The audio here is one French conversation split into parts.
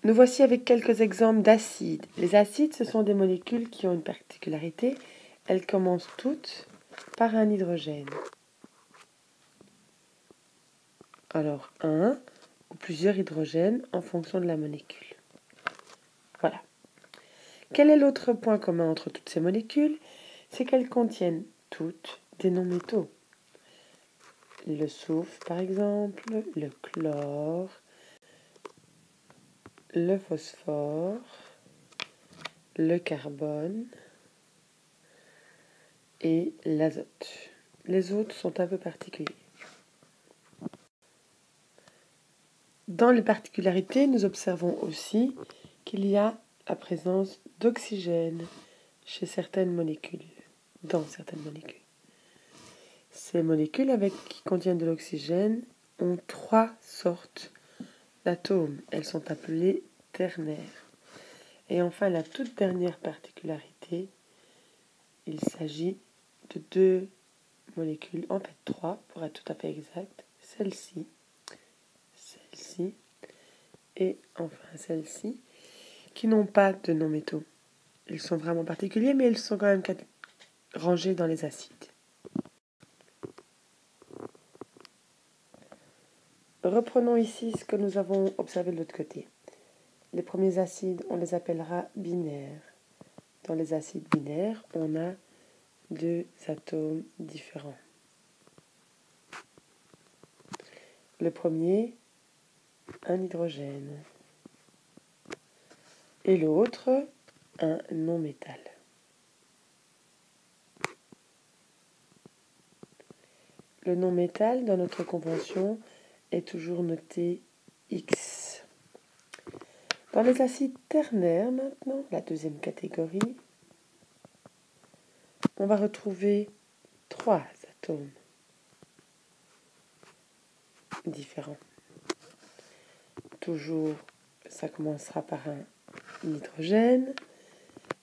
Nous voici avec quelques exemples d'acides. Les acides, ce sont des molécules qui ont une particularité. Elles commencent toutes par un hydrogène. Alors, un ou plusieurs hydrogènes en fonction de la molécule. Voilà. Quel est l'autre point commun entre toutes ces molécules? C'est qu'elles contiennent toutes des non-métaux. Le soufre, par exemple, le chlore, le phosphore, le carbone et l'azote. Les autres sont un peu particuliers. Dans les particularités, nous observons aussi qu'il y a la présence d'oxygène chez certaines molécules, dans certaines molécules. Ces molécules qui contiennent de l'oxygène ont 3 sortes d'atomes. Elles sont appelées ternaires. Et enfin, la toute dernière particularité, il s'agit de 2 molécules, en fait 3 pour être tout à fait exact, celle-ci et enfin celle-ci, qui n'ont pas de non-métaux. Ils sont vraiment particuliers, mais ils sont quand même rangés dans les acides. Reprenons ici ce que nous avons observé de l'autre côté. Les premiers acides, on les appellera binaires. Dans les acides binaires, on a 2 atomes différents. Le premier, un hydrogène. Et l'autre, un non-métal. Le non-métal, dans notre convention, est toujours noté X. Dans les acides ternaires, maintenant, la deuxième catégorie, on va retrouver 3 atomes différents. Toujours, ça commencera par un hydrogène,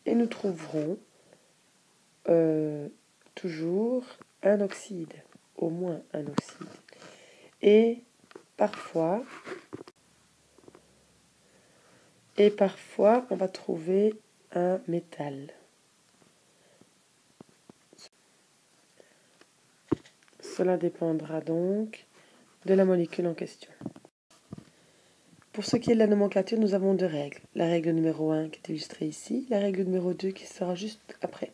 et nous trouverons toujours un oxyde, au moins un oxyde. Et parfois, on va trouver un métal. Cela dépendra donc de la molécule en question. Pour ce qui est de la nomenclature, nous avons 2 règles. La règle numéro 1 qui est illustrée ici, la règle numéro 2 qui sera juste après.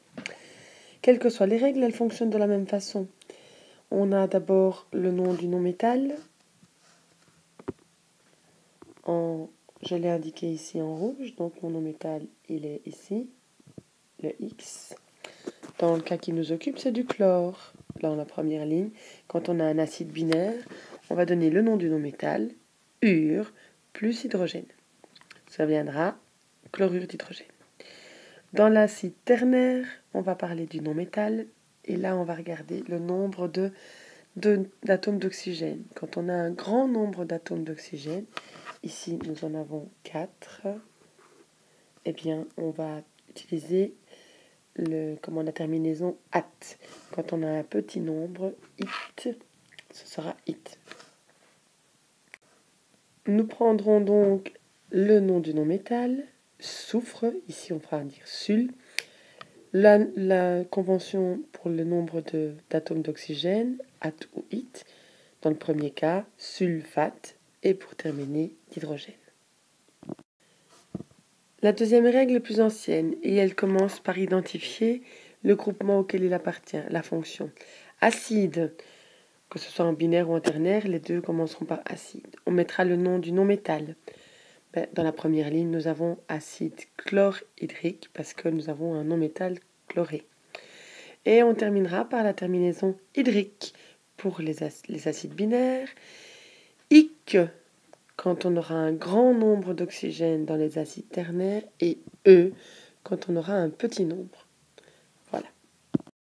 Quelles que soient les règles, elles fonctionnent de la même façon. On a d'abord le nom du non-métal. Je l'ai indiqué ici en rouge, donc mon non-métal, il est ici, le X. Dans le cas qui nous occupe, c'est du chlore. Là, en la première ligne, quand on a un acide binaire, on va donner le nom du non-métal, ure, plus hydrogène. Ça viendra chlorure d'hydrogène. Dans l'acide ternaire, on va parler du non-métal, et là, on va regarder le nombre d'atomes d'oxygène. Quand on a un grand nombre d'atomes d'oxygène, ici, nous en avons 4, eh bien, on va utiliser la terminaison at. Quand on a un petit nombre, it, ce sera it. Nous prendrons donc le nom du non-métal, soufre, ici on fera dire sul. La convention pour le nombre d'atomes d'oxygène, at ou it. Dans le premier cas, sulfate, et pour terminer, d'hydrogène. La deuxième règle est plus ancienne et elle commence par identifier le groupement auquel il appartient, la fonction. Acide, que ce soit en binaire ou en ternaire, les deux commenceront par acide. On mettra le nom du non-métal. Dans la première ligne, nous avons acide chlorhydrique parce que nous avons un non-métal chloré. Et on terminera par la terminaison hydrique pour les acides binaires. Ic, quand on aura un grand nombre d'oxygène dans les acides ternaires, et E, quand on aura un petit nombre.